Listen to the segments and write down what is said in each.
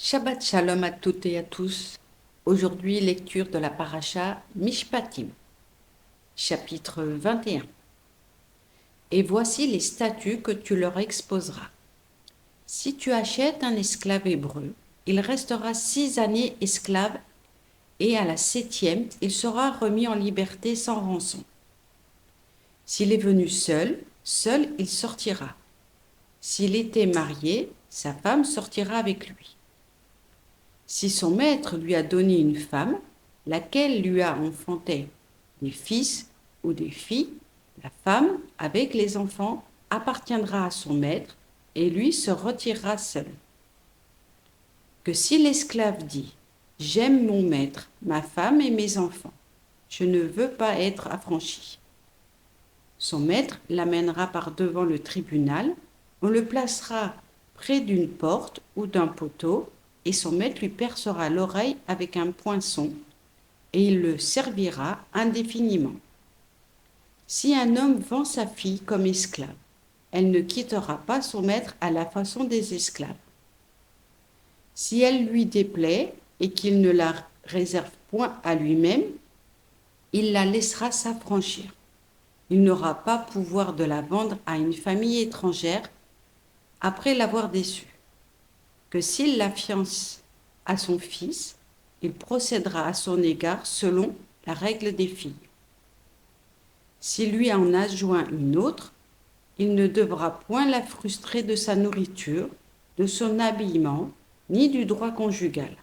Shabbat Shalom à toutes et à tous. Aujourd'hui, lecture de la paracha Mishpatim, chapitre 21. Et voici les statuts que tu leur exposeras. Si tu achètes un esclave hébreu, il restera 6 années esclave et à la 7e, il sera remis en liberté sans rançon. S'il est venu seul, seul il sortira. S'il était marié, sa femme sortira avec lui. Si son maître lui a donné une femme, laquelle lui a enfanté des fils ou des filles, la femme, avec les enfants, appartiendra à son maître et lui se retirera seul. Que si l'esclave dit « J'aime mon maître, ma femme et mes enfants, je ne veux pas être affranchi », son maître l'amènera par devant le tribunal, on le placera près d'une porte ou d'un poteau et son maître lui percera l'oreille avec un poinçon et il le servira indéfiniment. Si un homme vend sa fille comme esclave, elle ne quittera pas son maître à la façon des esclaves. Si elle lui déplaît et qu'il ne la réserve point à lui-même, il la laissera s'affranchir. Il n'aura pas pouvoir de la vendre à une famille étrangère après l'avoir déçue. Que s'il la fiance à son fils, il procédera à son égard selon la règle des filles. S'il lui en adjoint une autre, il ne devra point la frustrer de sa nourriture, de son habillement, ni du droit conjugal.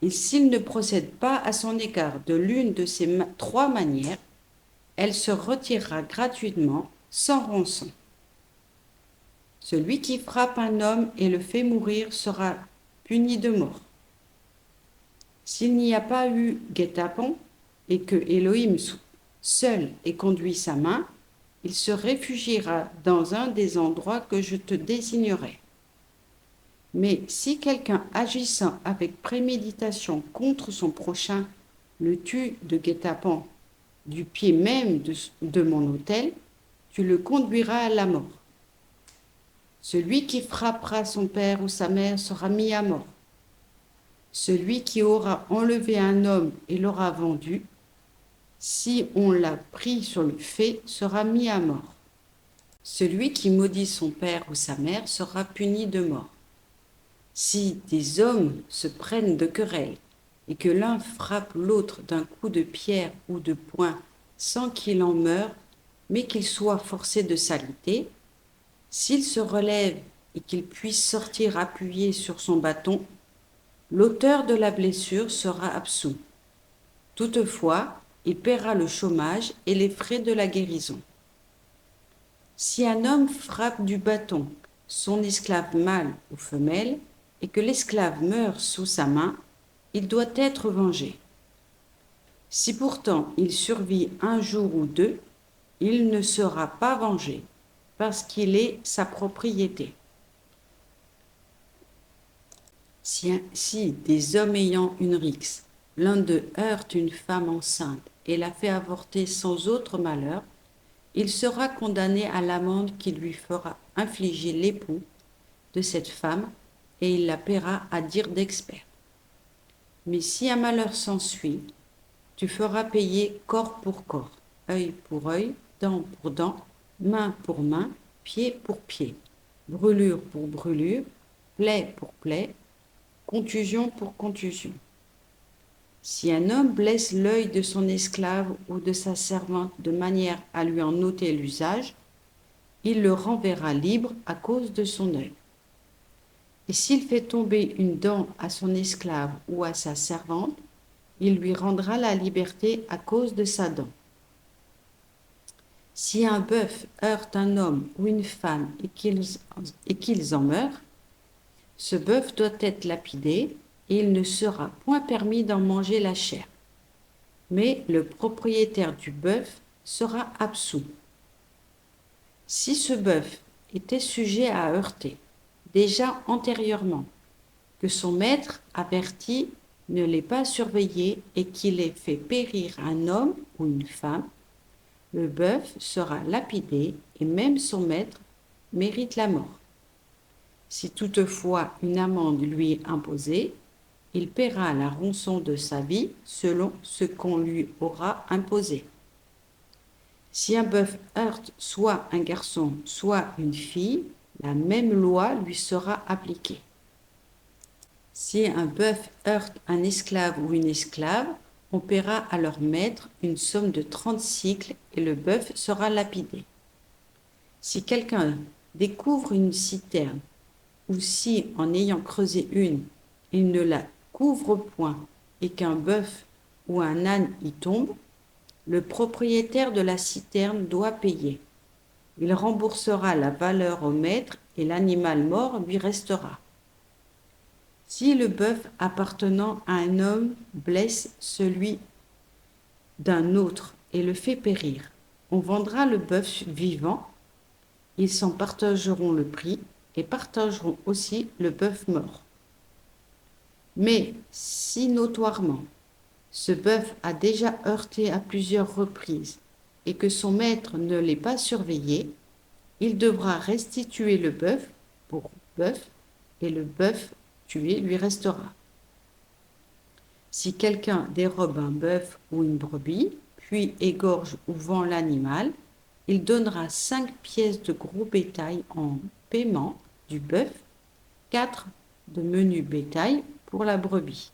Et s'il ne procède pas à son égard de l'une de ces 3 manières, elle se retirera gratuitement, sans rançon. Celui qui frappe un homme et le fait mourir sera puni de mort. S'il n'y a pas eu guet-apens et que Elohim seul ait conduit sa main, il se réfugiera dans un des endroits que je te désignerai. Mais si quelqu'un agissant avec préméditation contre son prochain le tue de guet-apens du pied même de mon autel, tu le conduiras à la mort. Celui qui frappera son père ou sa mère sera mis à mort. Celui qui aura enlevé un homme et l'aura vendu, si on l'a pris sur le fait, sera mis à mort. Celui qui maudit son père ou sa mère sera puni de mort. Si des hommes se prennent de querelle et que l'un frappe l'autre d'un coup de pierre ou de poing sans qu'il en meure, mais qu'il soit forcé de s'aliter, s'il se relève et qu'il puisse sortir appuyé sur son bâton, l'auteur de la blessure sera absous. Toutefois, il paiera le chômage et les frais de la guérison. Si un homme frappe du bâton son esclave mâle ou femelle et que l'esclave meurt sous sa main, il doit être vengé. Si pourtant il survit 1 jour ou 2, il ne sera pas vengé, parce qu'il est sa propriété. Si des hommes ayant une rixe, l'un d'eux heurte une femme enceinte et la fait avorter sans autre malheur, il sera condamné à l'amende qui lui fera infliger l'époux de cette femme et il la paiera à dire d'expert. Mais si un malheur s'ensuit, tu feras payer corps pour corps, œil pour œil, dent pour dent, main pour main, pied pour pied, brûlure pour brûlure, plaie pour plaie, contusion pour contusion. Si un homme blesse l'œil de son esclave ou de sa servante de manière à lui en ôter l'usage, il le renverra libre à cause de son œil. Et s'il fait tomber une dent à son esclave ou à sa servante, il lui rendra la liberté à cause de sa dent. Si un bœuf heurte un homme ou une femme et qu'ils en meurent, ce bœuf doit être lapidé et il ne sera point permis d'en manger la chair. Mais le propriétaire du bœuf sera absous. Si ce bœuf était sujet à heurter, déjà antérieurement, que son maître averti ne l'ait pas surveillé et qu'il ait fait périr un homme ou une femme, le bœuf sera lapidé et même son maître mérite la mort. Si toutefois une amende lui est imposée, il paiera la rançon de sa vie selon ce qu'on lui aura imposé. Si un bœuf heurte soit un garçon, soit une fille, la même loi lui sera appliquée. Si un bœuf heurte un esclave ou une esclave, on paiera à leur maître une somme de 30 cycles et le bœuf sera lapidé. Si quelqu'un découvre une citerne, ou si, en ayant creusé une, il ne la couvre point et qu'un bœuf ou un âne y tombe, le propriétaire de la citerne doit payer. Il remboursera la valeur au maître et l'animal mort lui restera. Si le bœuf appartenant à un homme blesse celui d'un autre et le fait périr, on vendra le bœuf vivant, ils s'en partageront le prix et partageront aussi le bœuf mort. Mais si notoirement ce bœuf a déjà heurté à plusieurs reprises et que son maître ne l'ait pas surveillé, il devra restituer le bœuf pour bœuf et le bœuf tué lui restera. Si quelqu'un dérobe un bœuf ou une brebis, puis égorge ou vend l'animal, il donnera 5 pièces de gros bétail en paiement du bœuf, 4 de menu bétail pour la brebis.